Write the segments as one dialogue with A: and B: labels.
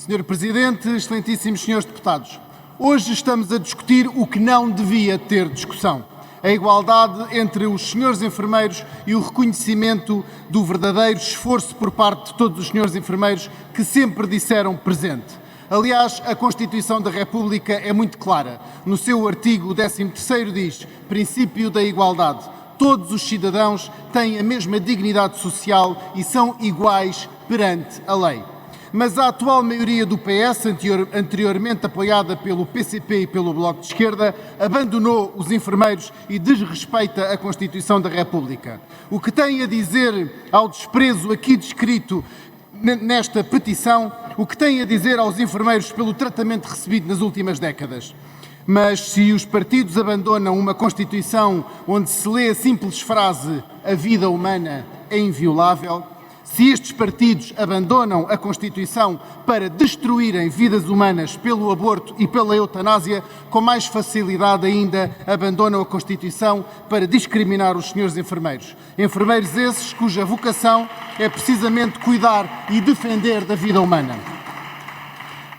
A: Senhor Presidente, excelentíssimos senhores deputados, hoje estamos a discutir o que não devia ter discussão: a igualdade entre os senhores enfermeiros e o reconhecimento do verdadeiro esforço por parte de todos os senhores enfermeiros que sempre disseram presente. Aliás, a Constituição da República é muito clara. No seu artigo 13º diz: princípio da igualdade. Todos os cidadãos têm a mesma dignidade social e são iguais perante a lei. Mas a atual maioria do PS, anteriormente apoiada pelo PCP e pelo Bloco de Esquerda, abandonou os enfermeiros e desrespeita a Constituição da República. O que tem a dizer ao desprezo aqui descrito nesta petição, o que tem a dizer aos enfermeiros pelo tratamento recebido nas últimas décadas? Mas se os partidos abandonam uma Constituição onde se lê a simples frase "a vida humana é inviolável", se estes partidos abandonam a Constituição para destruírem vidas humanas pelo aborto e pela eutanásia, com mais facilidade ainda abandonam a Constituição para discriminar os senhores enfermeiros. Enfermeiros esses cuja vocação é precisamente cuidar e defender da vida humana.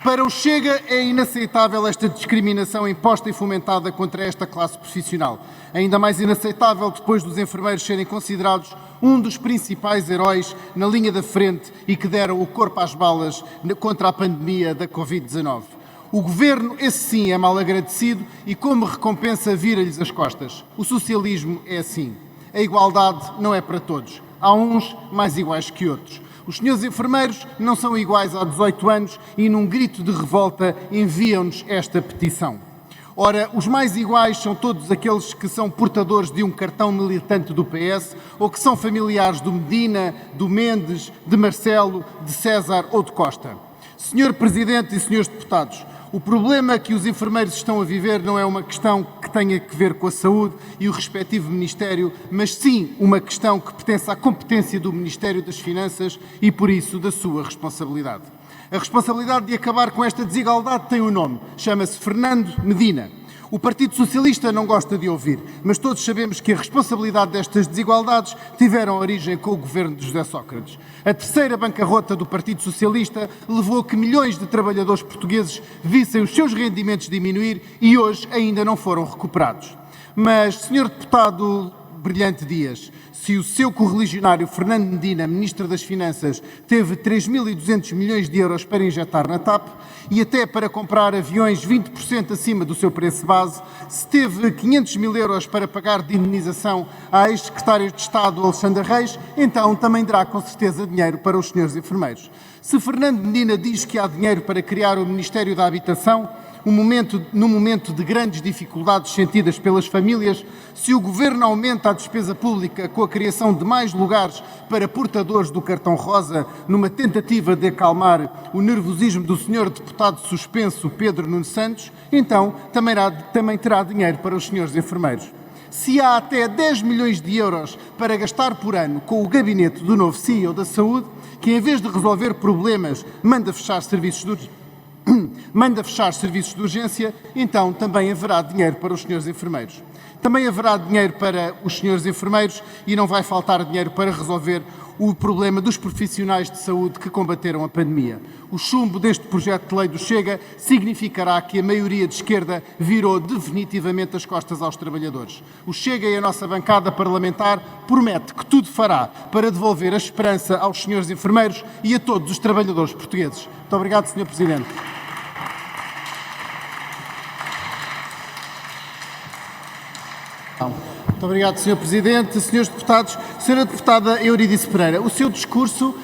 A: Para o Chega é inaceitável esta discriminação imposta e fomentada contra esta classe profissional. Ainda mais inaceitável depois dos enfermeiros serem considerados um dos principais heróis na linha da frente e que deram o corpo às balas contra a pandemia da Covid-19. O governo, esse sim, é mal agradecido e, como recompensa, vira-lhes as costas. O socialismo é assim. A igualdade não é para todos. Há uns mais iguais que outros. Os senhores enfermeiros não são iguais há 18 anos e, num grito de revolta, enviam-nos esta petição. Ora, os mais iguais são todos aqueles que são portadores de um cartão militante do PS ou que são familiares do Medina, do Mendes, de Marcelo, de César ou de Costa. Senhor Presidente e senhores deputados, o problema que os enfermeiros estão a viver não é uma questão que tenha que ver com a saúde e o respectivo Ministério, mas sim uma questão que pertence à competência do Ministério das Finanças e, por isso, da sua responsabilidade. A responsabilidade de acabar com esta desigualdade tem um nome, chama-se Fernando Medina. O Partido Socialista não gosta de ouvir, mas todos sabemos que a responsabilidade destas desigualdades tiveram origem com o governo de José Sócrates. A terceira bancarrota do Partido Socialista levou a que milhões de trabalhadores portugueses vissem os seus rendimentos diminuir e hoje ainda não foram recuperados. Mas, Sr. Deputado Brilhante Dias, se o seu correligionário Fernando Medina, Ministro das Finanças, teve 3.200 milhões de euros para injetar na TAP e até para comprar aviões 20% acima do seu preço base, se teve 500 mil euros para pagar de indemnização à ex-secretária de Estado Alexandra Reis, então também terá com certeza dinheiro para os senhores enfermeiros. Se Fernando Medina diz que há dinheiro para criar o Ministério da Habitação, no momento de grandes dificuldades sentidas pelas famílias, se o Governo aumenta a despesa pública com a criação de mais lugares para portadores do cartão rosa, numa tentativa de acalmar o nervosismo do senhor deputado suspenso Pedro Nuno Santos, então também terá dinheiro para os senhores enfermeiros. Se há até 10 milhões de euros para gastar por ano com o gabinete do novo CEO da Saúde, que em vez de resolver problemas manda fechar serviços de urgência, então também haverá dinheiro para os senhores enfermeiros. Também haverá dinheiro para os senhores enfermeiros e não vai faltar dinheiro para resolver o problema dos profissionais de saúde que combateram a pandemia. O chumbo deste projeto de lei do Chega significará que a maioria de esquerda virou definitivamente as costas aos trabalhadores. O Chega e a nossa bancada parlamentar promete que tudo fará para devolver a esperança aos senhores enfermeiros e a todos os trabalhadores portugueses. Muito obrigado, Sr. Presidente. Muito obrigado, Sr. Presidente. Senhores deputados, Sra. Deputada Eurídice Pereira, o seu discurso,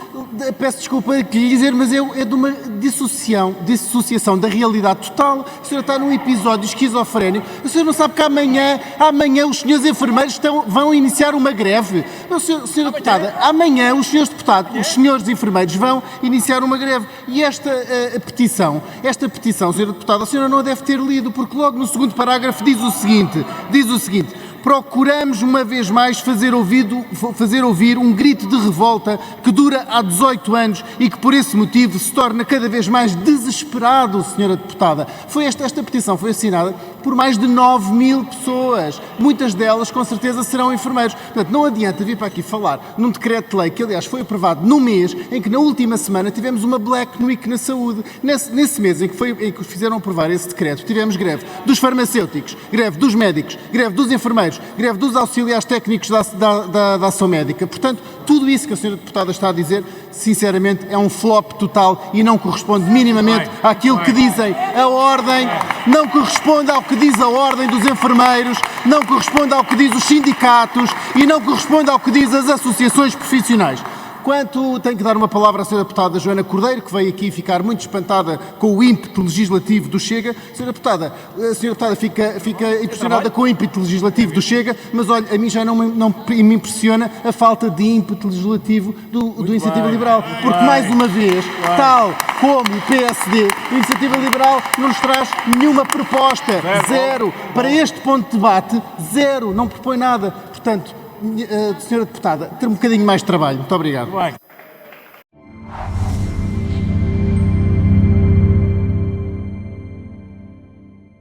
A: peço desculpa que lhe dizer, mas é de uma dissociação da realidade total. A senhora está num episódio esquizofrénico. A senhora não sabe que amanhã os senhores enfermeiros vão iniciar uma greve. Sra. Deputada, amanhã os senhores enfermeiros vão iniciar uma greve. E esta petição, Sra. Deputada, a senhora não a deve ter lido, porque logo no segundo parágrafo diz o seguinte: procuramos uma vez mais fazer ouvir um grito de revolta que dura há 18 anos e que por esse motivo se torna cada vez mais desesperado, senhora deputada. Esta petição foi assinada por mais de 9.000 pessoas. Muitas delas, com certeza, serão enfermeiros. Portanto, não adianta vir para aqui falar num decreto de lei que, aliás, foi aprovado no mês em que, na última semana, tivemos uma Black Week na saúde. Nesse mês em que fizeram aprovar esse decreto, tivemos greve dos farmacêuticos, greve dos médicos, greve dos enfermeiros, greve dos auxiliares técnicos da ação médica. Portanto, tudo isso que a senhora deputada está a dizer, sinceramente, é um flop total e não corresponde minimamente àquilo que dizem a ordem, não corresponde ao que diz a ordem dos enfermeiros, não corresponde ao que diz os sindicatos e não corresponde ao que diz as associações profissionais. Tenho que dar uma palavra à senhora deputada Joana Cordeiro, que veio aqui ficar muito espantada com o ímpeto legislativo do Chega. A senhora deputada fica impressionada com o ímpeto legislativo do Chega, mas olha, a mim já não me impressiona a falta de ímpeto legislativo do Iniciativa Liberal. Porque, mais uma vez, tal como o PSD, a Iniciativa Liberal não nos traz nenhuma proposta. Zero. Para este ponto de debate, zero. Não propõe nada. Portanto, senhora deputada, ter um bocadinho mais de trabalho. Muito obrigado.